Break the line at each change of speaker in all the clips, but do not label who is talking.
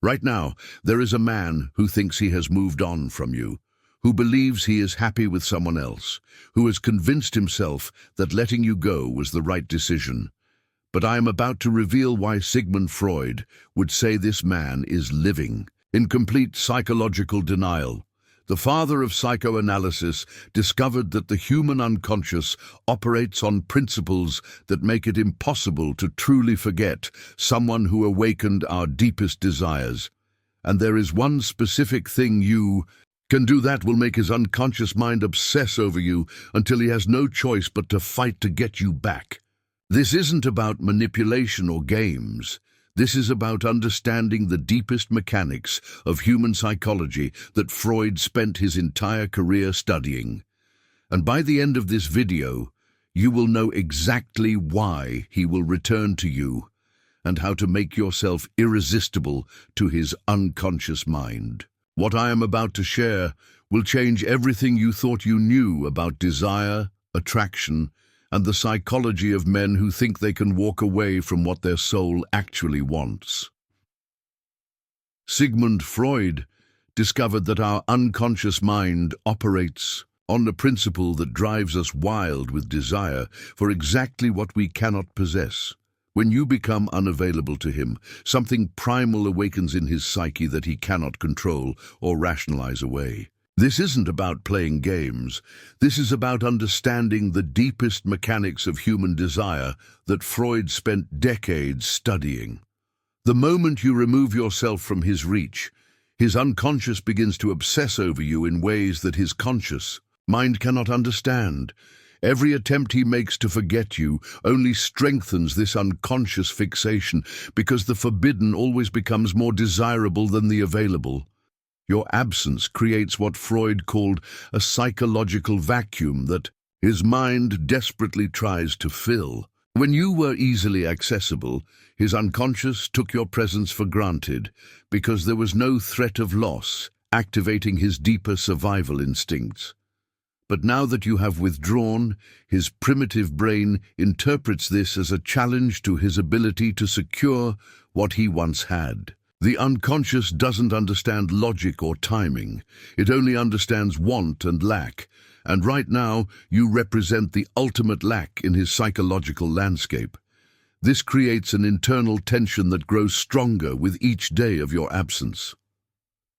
Right now, there is a man who thinks he has moved on from you, who believes he is happy with someone else, who has convinced himself that letting you go was the right decision. But I am about to reveal why Sigmund Freud would say this man is living in complete psychological denial. The father of psychoanalysis discovered that the human unconscious operates on principles that make it impossible to truly forget someone who awakened our deepest desires. And there is one specific thing you can do that will make his unconscious mind obsess over you until he has no choice but to fight to get you back. This isn't about manipulation or games. This is about understanding the deepest mechanics of human psychology that Freud spent his entire career studying. And by the end of this video, you will know exactly why he will return to you and how to make yourself irresistible to his unconscious mind. What I am about to share will change everything you thought you knew about desire, attraction, and the psychology of men who think they can walk away from what their soul actually wants. Sigmund Freud discovered that our unconscious mind operates on the principle that drives us wild with desire for exactly what we cannot possess. When you become unavailable to him, something primal awakens in his psyche that he cannot control or rationalize away. This isn't about playing games. This is about understanding the deepest mechanics of human desire that Freud spent decades studying. The moment you remove yourself from his reach, his unconscious begins to obsess over you in ways that his conscious mind cannot understand. Every attempt he makes to forget you only strengthens this unconscious fixation because the forbidden always becomes more desirable than the available. Your absence creates what Freud called a psychological vacuum that his mind desperately tries to fill. When you were easily accessible, his unconscious took your presence for granted because there was no threat of loss, activating his deeper survival instincts. But now that you have withdrawn, his primitive brain interprets this as a challenge to his ability to secure what he once had. The unconscious doesn't understand logic or timing. It only understands want and lack. And right now, you represent the ultimate lack in his psychological landscape. This creates an internal tension that grows stronger with each day of your absence.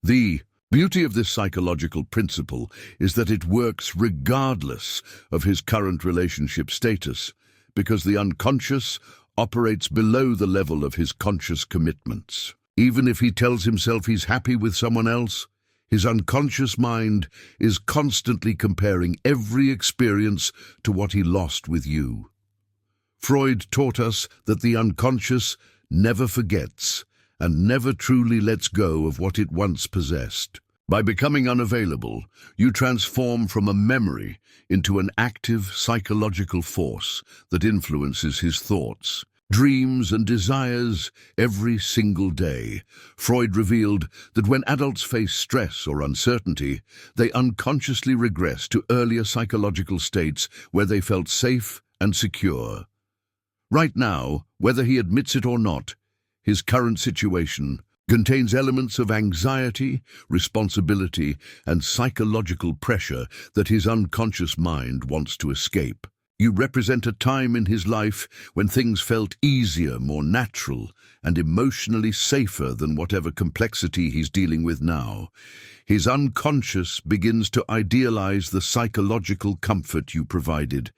The beauty of this psychological principle is that it works regardless of his current relationship status, because the unconscious operates below the level of his conscious commitments. Even if he tells himself he's happy with someone else, his unconscious mind is constantly comparing every experience to what he lost with you. Freud taught us that the unconscious never forgets and never truly lets go of what it once possessed. By becoming unavailable, you transform from a memory into an active psychological force that influences his thoughts, dreams and desires every single day. Freud revealed that when adults face stress or uncertainty, they unconsciously regress to earlier psychological states where they felt safe and secure. Right now, whether he admits it or not, his current situation contains elements of anxiety, responsibility, and psychological pressure that his unconscious mind wants to escape. You represent a time in his life when things felt easier, more natural, and emotionally safer than whatever complexity he's dealing with now. His unconscious begins to idealize the psychological comfort you provided,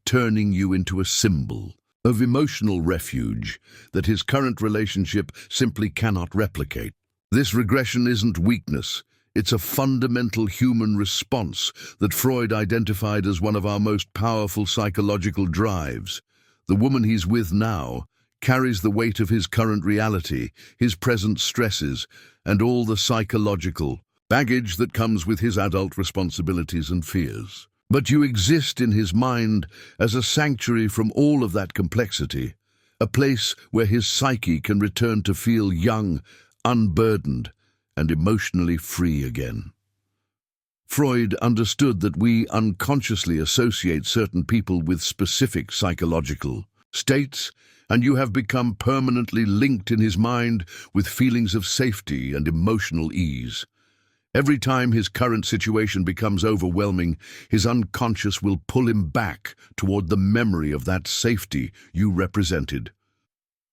turning you into a symbol of emotional refuge that his current relationship simply cannot replicate. This regression isn't weakness. It's a fundamental human response that Freud identified as one of our most powerful psychological drives. The woman he's with now carries the weight of his current reality, his present stresses, and all the psychological baggage that comes with his adult responsibilities and fears. But you exist in his mind as a sanctuary from all of that complexity, a place where his psyche can return to feel young, unburdened, and emotionally free again. Freud understood that we unconsciously associate certain people with specific psychological states, and you have become permanently linked in his mind with feelings of safety and emotional ease. Every time his current situation becomes overwhelming, his unconscious will pull him back toward the memory of that safety you represented.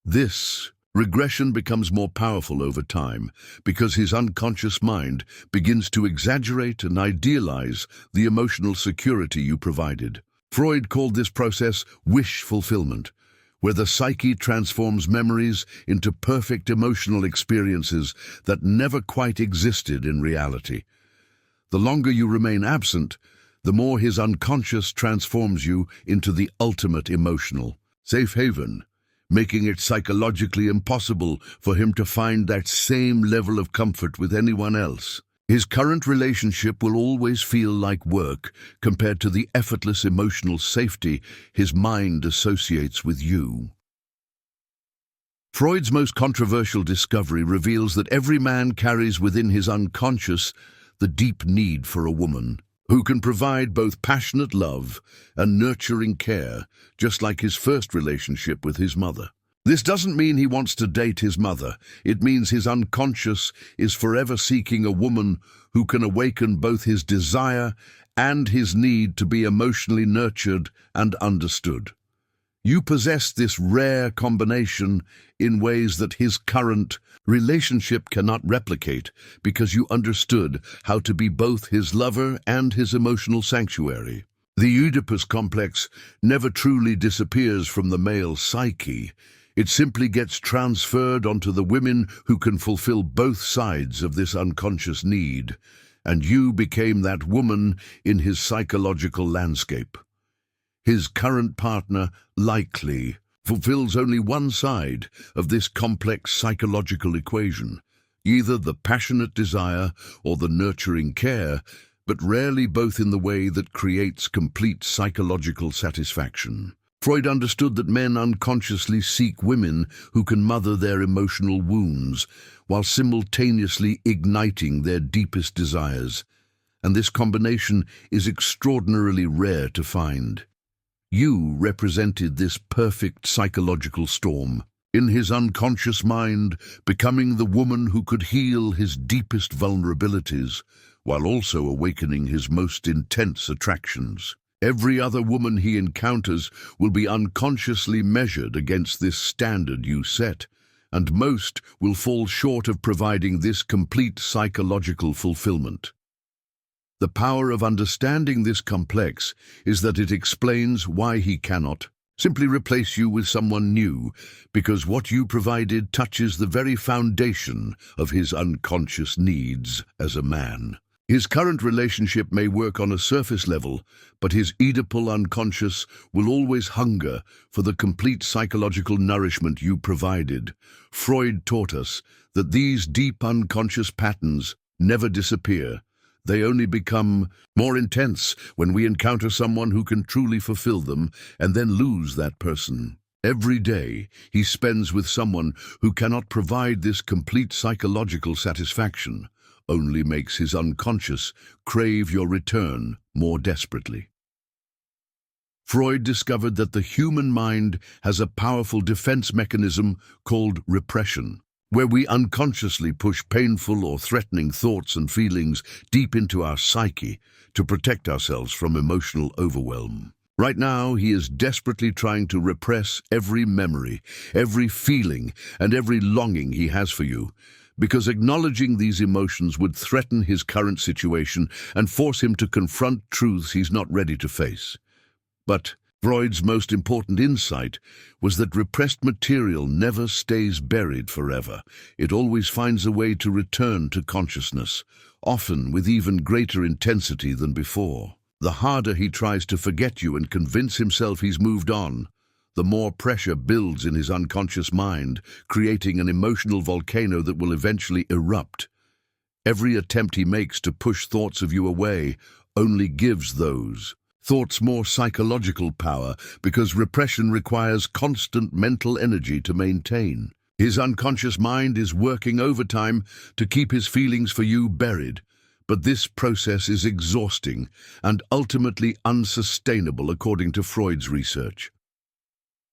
This regression becomes more powerful over time because his unconscious mind begins to exaggerate and idealize the emotional security you provided. Freud called this process wish fulfillment, where the psyche transforms memories into perfect emotional experiences that never quite existed in reality. The longer you remain absent, the more his unconscious transforms you into the ultimate emotional safe haven, making it psychologically impossible for him to find that same level of comfort with anyone else. His current relationship will always feel like work compared to the effortless emotional safety his mind associates with you. Freud's most controversial discovery reveals that every man carries within his unconscious the deep need for a woman who can provide both passionate love and nurturing care, just like his first relationship with his mother. This doesn't mean he wants to date his mother. It means his unconscious is forever seeking a woman who can awaken both his desire and his need to be emotionally nurtured and understood. You possess this rare combination in ways that his current relationship cannot replicate because you understood how to be both his lover and his emotional sanctuary. The Oedipus complex never truly disappears from the male psyche. It simply gets transferred onto the women who can fulfill both sides of this unconscious need, and you became that woman in his psychological landscape. His current partner likely fulfills only one side of this complex psychological equation, either the passionate desire or the nurturing care, but rarely both in the way that creates complete psychological satisfaction. Freud understood that men unconsciously seek women who can mother their emotional wounds while simultaneously igniting their deepest desires, and this combination is extraordinarily rare to find. You represented this perfect psychological storm, in his unconscious mind, becoming the woman who could heal his deepest vulnerabilities, while also awakening his most intense attractions. Every other woman he encounters will be unconsciously measured against this standard you set, and most will fall short of providing this complete psychological fulfillment. The power of understanding this complex is that it explains why he cannot simply replace you with someone new, because what you provided touches the very foundation of his unconscious needs as a man. His current relationship may work on a surface level, but his Oedipal unconscious will always hunger for the complete psychological nourishment you provided. Freud taught us that these deep unconscious patterns never disappear. They only become more intense when we encounter someone who can truly fulfill them and then lose that person. Every day he spends with someone who cannot provide this complete psychological satisfaction only makes his unconscious crave your return more desperately. Freud discovered that the human mind has a powerful defense mechanism called repression, where we unconsciously push painful or threatening thoughts and feelings deep into our psyche to protect ourselves from emotional overwhelm. Right now, he is desperately trying to repress every memory, every feeling, and every longing he has for you, because acknowledging these emotions would threaten his current situation and force him to confront truths he's not ready to face. But Freud's most important insight was that repressed material never stays buried forever. It always finds a way to return to consciousness, often with even greater intensity than before. The harder he tries to forget you and convince himself he's moved on, the more pressure builds in his unconscious mind, creating an emotional volcano that will eventually erupt. Every attempt he makes to push thoughts of you away only gives those thoughts more psychological power, because repression requires constant mental energy to maintain. His unconscious mind is working overtime to keep his feelings for you buried, but this process is exhausting and ultimately unsustainable according to Freud's research.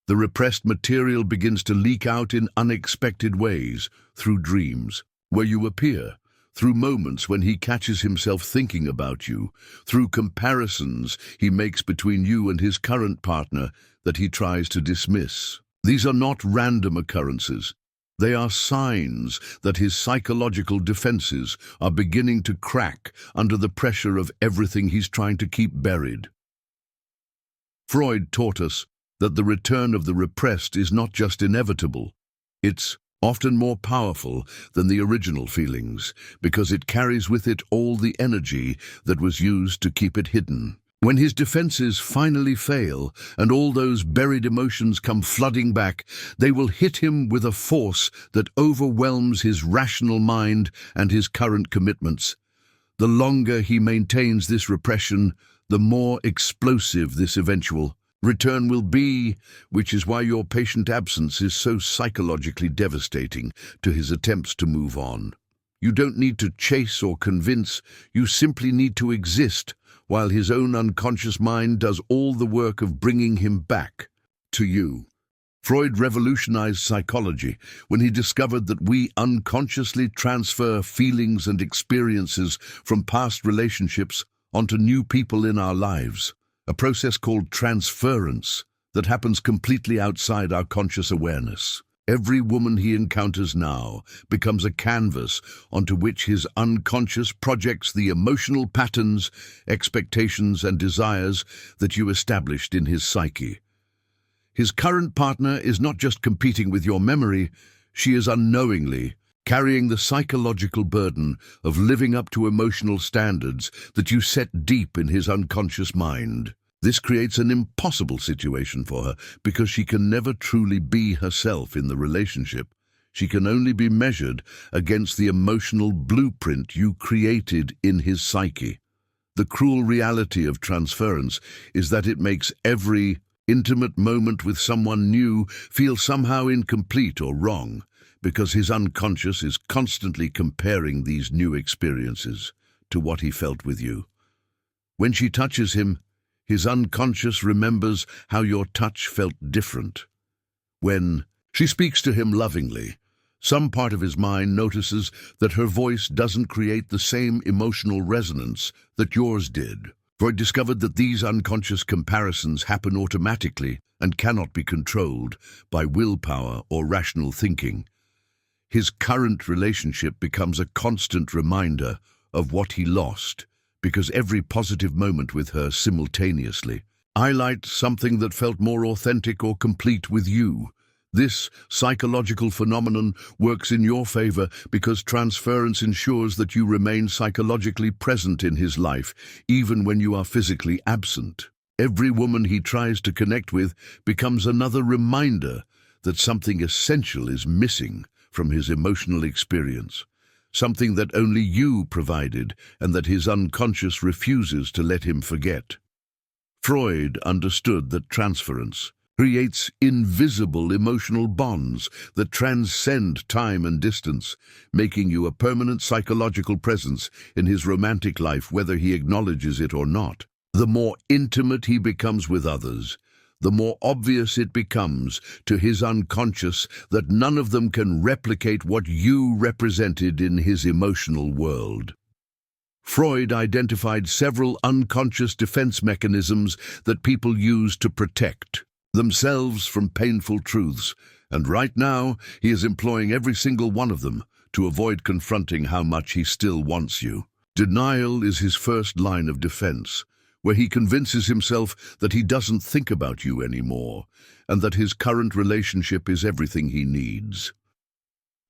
The repressed material begins to leak out in unexpected ways, through dreams, where you appear, through moments when he catches himself thinking about you, through comparisons he makes between you and his current partner that he tries to dismiss. These are not random occurrences. They are signs that his psychological defenses are beginning to crack under the pressure of everything he's trying to keep buried. Freud taught us that the return of the repressed is not just inevitable, it's often more powerful than the original feelings, because it carries with it all the energy that was used to keep it hidden. When his defenses finally fail and all those buried emotions come flooding back, they will hit him with a force that overwhelms his rational mind and his current commitments. The longer he maintains this repression, the more explosive this eventual return will be, which is why your patient absence is so psychologically devastating to his attempts to move on. You don't need to chase or convince, you simply need to exist, while his own unconscious mind does all the work of bringing him back to you. Freud revolutionized psychology when he discovered that we unconsciously transfer feelings and experiences from past relationships onto new people in our lives. A process called transference that happens completely outside our conscious awareness. Every woman he encounters now becomes a canvas onto which his unconscious projects the emotional patterns, expectations, and desires that you established in his psyche. His current partner is not just competing with your memory, she is unknowingly carrying the psychological burden of living up to emotional standards that you set deep in his unconscious mind. This creates an impossible situation for her because she can never truly be herself in the relationship. She can only be measured against the emotional blueprint you created in his psyche. The cruel reality of transference is that it makes every intimate moment with someone new feel somehow incomplete or wrong, because his unconscious is constantly comparing these new experiences to what he felt with you. When she touches him, his unconscious remembers how your touch felt different. When she speaks to him lovingly, some part of his mind notices that her voice doesn't create the same emotional resonance that yours did. Freud discovered that these unconscious comparisons happen automatically and cannot be controlled by willpower or rational thinking. His current relationship becomes a constant reminder of what he lost, because every positive moment with her simultaneously highlights something that felt more authentic or complete with you. This psychological phenomenon works in your favor because transference ensures that you remain psychologically present in his life, even when you are physically absent. Every woman he tries to connect with becomes another reminder that something essential is missing from his emotional experience, something that only you provided and that his unconscious refuses to let him forget. Freud understood that transference creates invisible emotional bonds that transcend time and distance, making you a permanent psychological presence in his romantic life, whether he acknowledges it or not. The more intimate he becomes with others, the more obvious it becomes to his unconscious that none of them can replicate what you represented in his emotional world. Freud identified several unconscious defense mechanisms that people use to protect themselves from painful truths, and right now he is employing every single one of them to avoid confronting how much he still wants you. Denial is his first line of defense, where he convinces himself that he doesn't think about you anymore, and that his current relationship is everything he needs.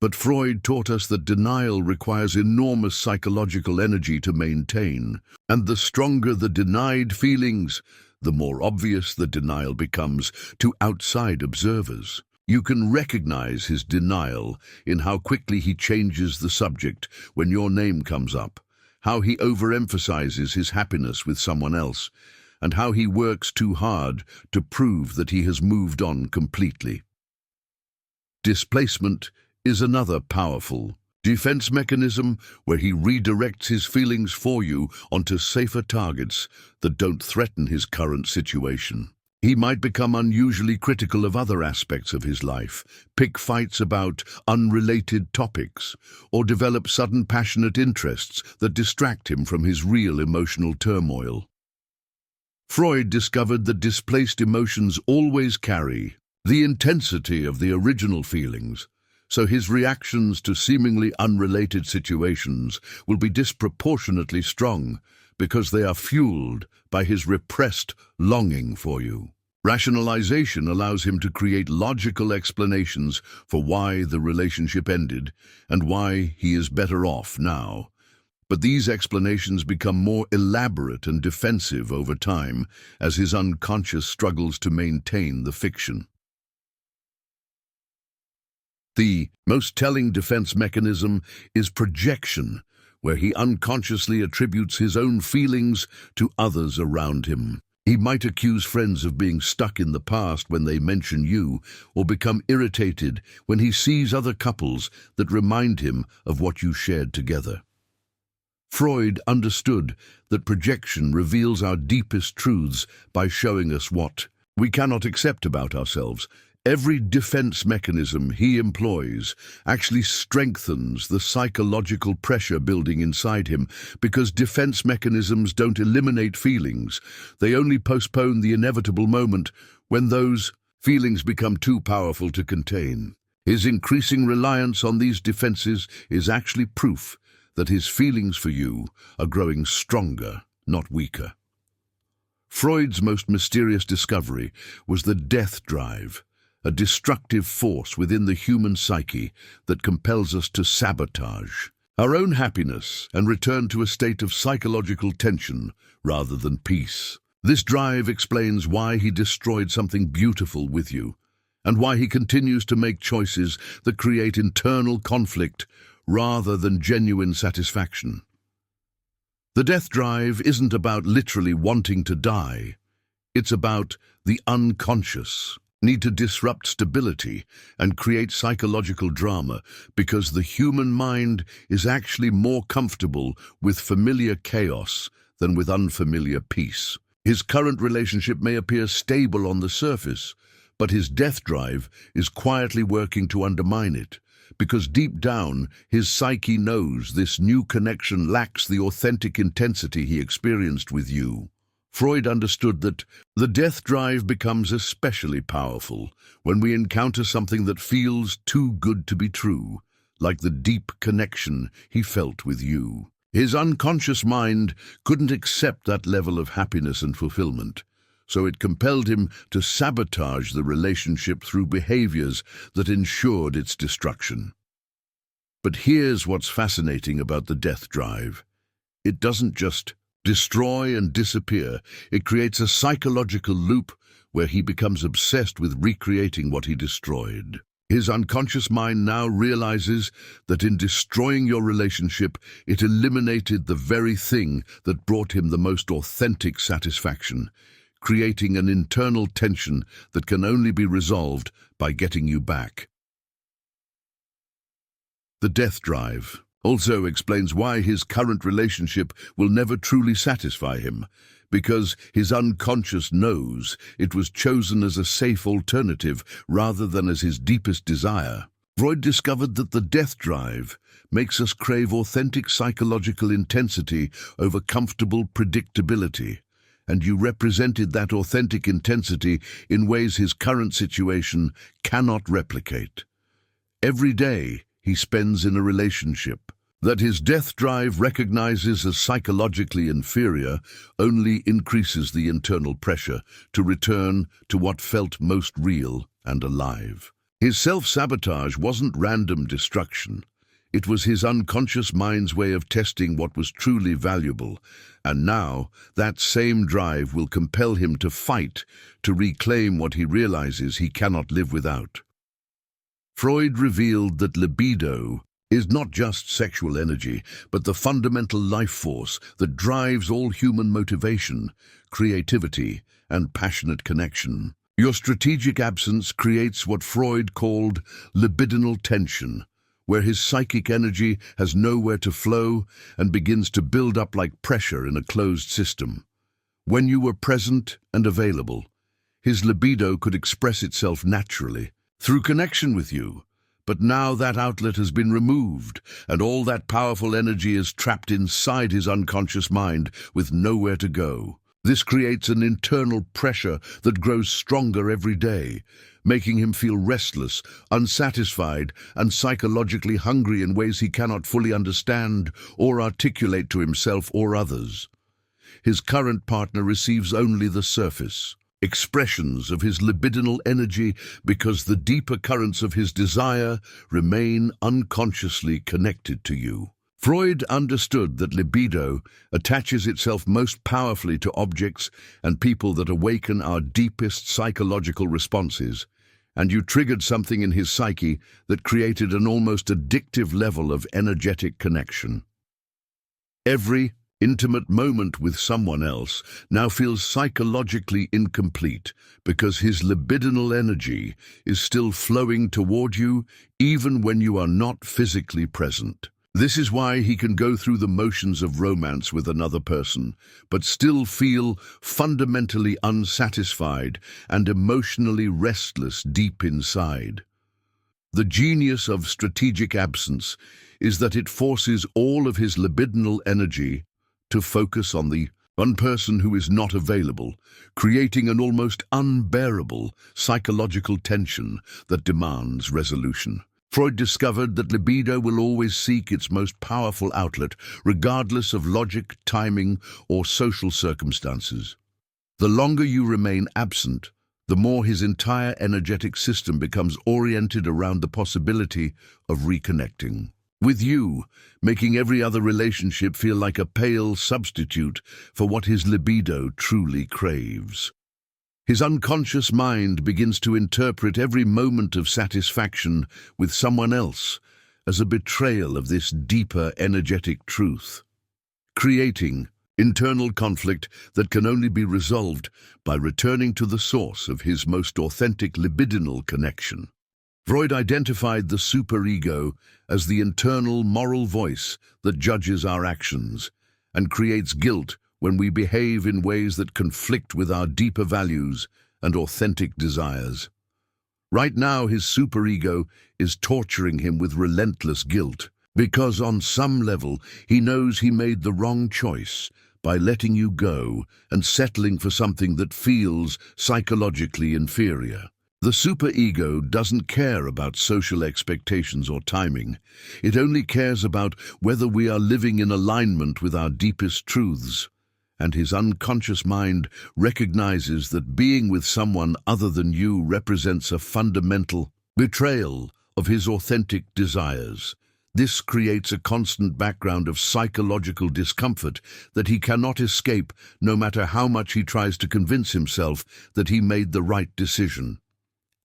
But Freud taught us that denial requires enormous psychological energy to maintain, and the stronger the denied feelings, the more obvious the denial becomes to outside observers. You can recognize his denial in how quickly he changes the subject when your name comes up, how he overemphasizes his happiness with someone else, and how he works too hard to prove that he has moved on completely. Displacement is another powerful defense mechanism where he redirects his feelings for you onto safer targets that don't threaten his current situation. He might become unusually critical of other aspects of his life, pick fights about unrelated topics, or develop sudden passionate interests that distract him from his real emotional turmoil. Freud discovered that displaced emotions always carry the intensity of the original feelings, so his reactions to seemingly unrelated situations will be disproportionately strong because they are fueled by his repressed longing for you. Rationalization allows him to create logical explanations for why the relationship ended and why he is better off now. But these explanations become more elaborate and defensive over time as his unconscious struggles to maintain the fiction. The most telling defense mechanism is projection, where he unconsciously attributes his own feelings to others around him. He might accuse friends of being stuck in the past when they mention you, or become irritated when he sees other couples that remind him of what you shared together. Freud understood that projection reveals our deepest truths by showing us what we cannot accept about ourselves. Every defense mechanism he employs actually strengthens the psychological pressure building inside him, because defense mechanisms don't eliminate feelings. They only postpone the inevitable moment when those feelings become too powerful to contain. His increasing reliance on these defenses is actually proof that his feelings for you are growing stronger, not weaker. Freud's most mysterious discovery was the death drive, a destructive force within the human psyche that compels us to sabotage our own happiness and return to a state of psychological tension rather than peace. This drive explains why he destroyed something beautiful with you, and why he continues to make choices that create internal conflict rather than genuine satisfaction. The death drive isn't about literally wanting to die. It's about the unconscious need to disrupt stability and create psychological drama, because the human mind is actually more comfortable with familiar chaos than with unfamiliar peace. His current relationship may appear stable on the surface, but his death drive is quietly working to undermine it, because deep down his psyche knows this new connection lacks the authentic intensity he experienced with you. Freud understood that the death drive becomes especially powerful when we encounter something that feels too good to be true, like the deep connection he felt with you. His unconscious mind couldn't accept that level of happiness and fulfillment, so it compelled him to sabotage the relationship through behaviors that ensured its destruction. But here's what's fascinating about the death drive. It doesn't just destroy and disappear. It creates a psychological loop where he becomes obsessed with recreating what he destroyed. His unconscious mind now realizes that in destroying your relationship, it eliminated the very thing that brought him the most authentic satisfaction, creating an internal tension that can only be resolved by getting you back. The death drive also explains why his current relationship will never truly satisfy him, because his unconscious knows it was chosen as a safe alternative rather than as his deepest desire. Freud discovered that the death drive makes us crave authentic psychological intensity over comfortable predictability, and you represented that authentic intensity in ways his current situation cannot replicate. Every day he spends in a relationship that his death drive recognizes as psychologically inferior only increases the internal pressure to return to what felt most real and alive. His self-sabotage wasn't random destruction. It was his unconscious mind's way of testing what was truly valuable, and now that same drive will compel him to fight to reclaim what he realizes he cannot live without. Freud revealed that libido is not just sexual energy, but the fundamental life force that drives all human motivation, creativity, and passionate connection. Your strategic absence creates what Freud called libidinal tension, where his psychic energy has nowhere to flow and begins to build up like pressure in a closed system. When you were present and available, his libido could express itself naturally, through connection with you. But now that outlet has been removed, and all that powerful energy is trapped inside his unconscious mind with nowhere to go. This creates an internal pressure that grows stronger every day, making him feel restless, unsatisfied, and psychologically hungry in ways he cannot fully understand or articulate to himself or others. His current partner receives only the surface expressions of his libidinal energy because the deeper currents of his desire remain unconsciously connected to you. Freud understood that libido attaches itself most powerfully to objects and people that awaken our deepest psychological responses, and you triggered something in his psyche that created an almost addictive level of energetic connection. Every intimate moment with someone else now feels psychologically incomplete because his libidinal energy is still flowing toward you even when you are not physically present. This is why he can go through the motions of romance with another person, but still feel fundamentally unsatisfied and emotionally restless deep inside. The genius of strategic absence is that it forces all of his libidinal energy to focus on the one person who is not available, creating an almost unbearable psychological tension that demands resolution. Freud discovered that libido will always seek its most powerful outlet, regardless of logic, timing, or social circumstances. The longer you remain absent, the more his entire energetic system becomes oriented around the possibility of reconnecting with you, making every other relationship feel like a pale substitute for what his libido truly craves. His unconscious mind begins to interpret every moment of satisfaction with someone else as a betrayal of this deeper energetic truth, creating internal conflict that can only be resolved by returning to the source of his most authentic libidinal connection. Freud identified the superego as the internal moral voice that judges our actions and creates guilt when we behave in ways that conflict with our deeper values and authentic desires. Right now, his superego is torturing him with relentless guilt, because on some level he knows he made the wrong choice by letting you go and settling for something that feels psychologically inferior. The superego doesn't care about social expectations or timing. It only cares about whether we are living in alignment with our deepest truths. And his unconscious mind recognizes that being with someone other than you represents a fundamental betrayal of his authentic desires. This creates a constant background of psychological discomfort that he cannot escape, no matter how much he tries to convince himself that he made the right decision.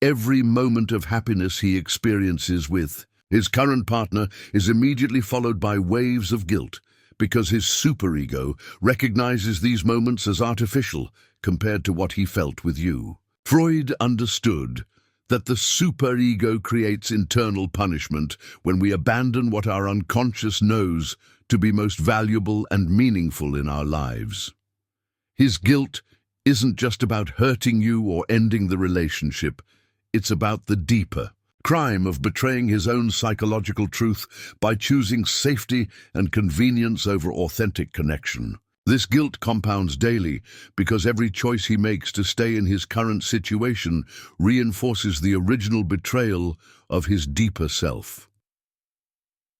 Every moment of happiness he experiences with his current partner is immediately followed by waves of guilt, because his superego recognizes these moments as artificial compared to what he felt with you. Freud understood that the superego creates internal punishment when we abandon what our unconscious knows to be most valuable and meaningful in our lives. His guilt isn't just about hurting you or ending the relationship. It's about the deeper crime of betraying his own psychological truth by choosing safety and convenience over authentic connection. This guilt compounds daily because every choice he makes to stay in his current situation reinforces the original betrayal of his deeper self.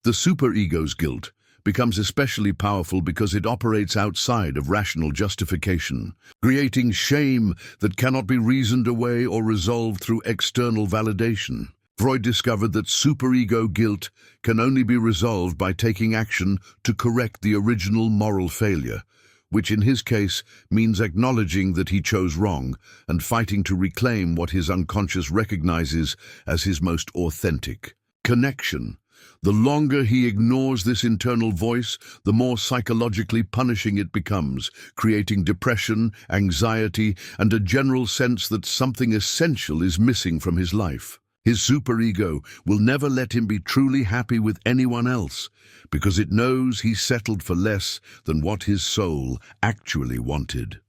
The superego's guilt becomes especially powerful because it operates outside of rational justification, creating shame that cannot be reasoned away or resolved through external validation. Freud discovered that superego guilt can only be resolved by taking action to correct the original moral failure, which in his case means acknowledging that he chose wrong and fighting to reclaim what his unconscious recognizes as his most authentic connection. The longer he ignores this internal voice, the more psychologically punishing it becomes, creating depression, anxiety, and a general sense that something essential is missing from his life. His superego will never let him be truly happy with anyone else, because it knows he settled for less than what his soul actually wanted.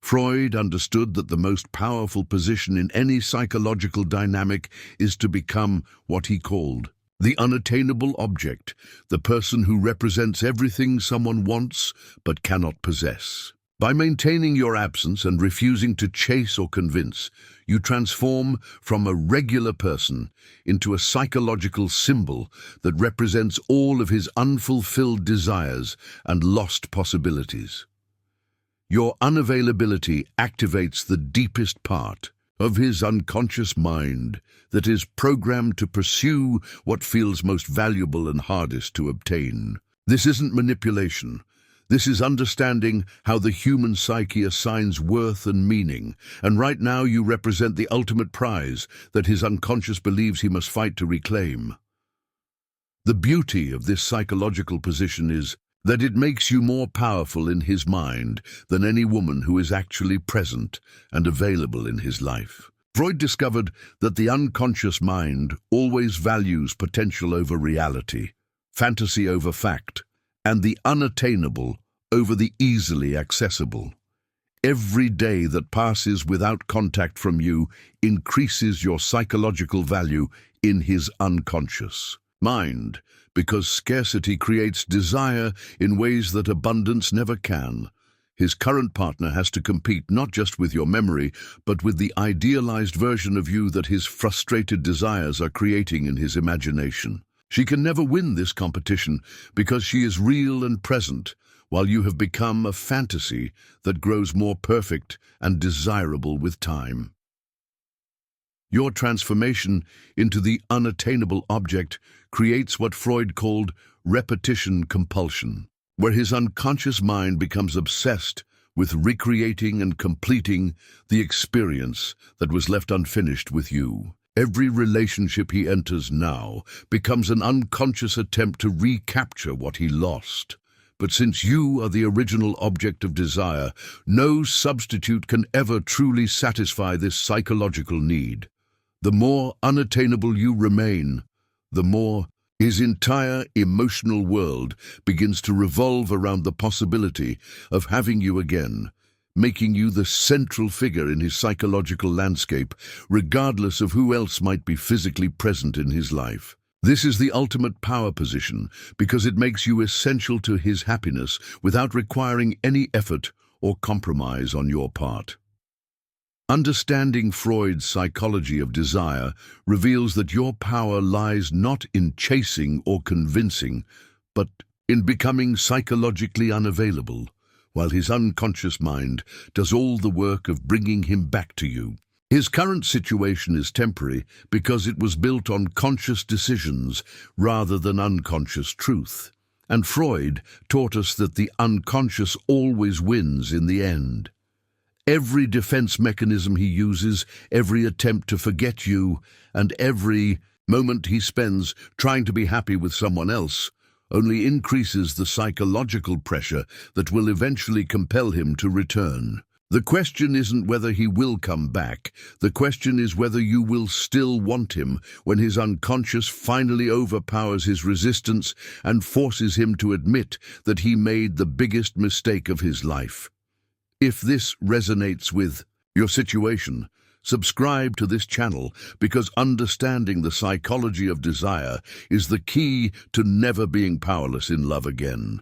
Freud understood that the most powerful position in any psychological dynamic is to become what he called the unattainable object, the person who represents everything someone wants but cannot possess. By maintaining your absence and refusing to chase or convince, you transform from a regular person into a psychological symbol that represents all of his unfulfilled desires and lost possibilities. Your unavailability activates the deepest part of his unconscious mind that is programmed to pursue what feels most valuable and hardest to obtain. This isn't manipulation. This is understanding how the human psyche assigns worth and meaning, and right now you represent the ultimate prize that his unconscious believes he must fight to reclaim. The beauty of this psychological position is that it makes you more powerful in his mind than any woman who is actually present and available in his life. Freud discovered that the unconscious mind always values potential over reality, fantasy over fact, and the unattainable over the easily accessible. Every day that passes without contact from you increases your psychological value in his unconscious mind, because scarcity creates desire in ways that abundance never can. His current partner has to compete not just with your memory, but with the idealized version of you that his frustrated desires are creating in his imagination. She can never win this competition because she is real and present, while you have become a fantasy that grows more perfect and desirable with time. Your transformation into the unattainable object creates what Freud called repetition compulsion, where his unconscious mind becomes obsessed with recreating and completing the experience that was left unfinished with you. Every relationship he enters now becomes an unconscious attempt to recapture what he lost. But since you are the original object of desire, no substitute can ever truly satisfy this psychological need. The more unattainable you remain, the more his entire emotional world begins to revolve around the possibility of having you again, making you the central figure in his psychological landscape, regardless of who else might be physically present in his life. This is the ultimate power position because it makes you essential to his happiness without requiring any effort or compromise on your part. Understanding Freud's psychology of desire reveals that your power lies not in chasing or convincing, but in becoming psychologically unavailable, while his unconscious mind does all the work of bringing him back to you. His current situation is temporary because it was built on conscious decisions rather than unconscious truth. And Freud taught us that the unconscious always wins in the end. Every defense mechanism he uses, every attempt to forget you, and every moment he spends trying to be happy with someone else only increases the psychological pressure that will eventually compel him to return. The question isn't whether he will come back. The question is whether you will still want him when his unconscious finally overpowers his resistance and forces him to admit that he made the biggest mistake of his life. If this resonates with your situation, subscribe to this channel because understanding the psychology of desire is the key to never being powerless in love again.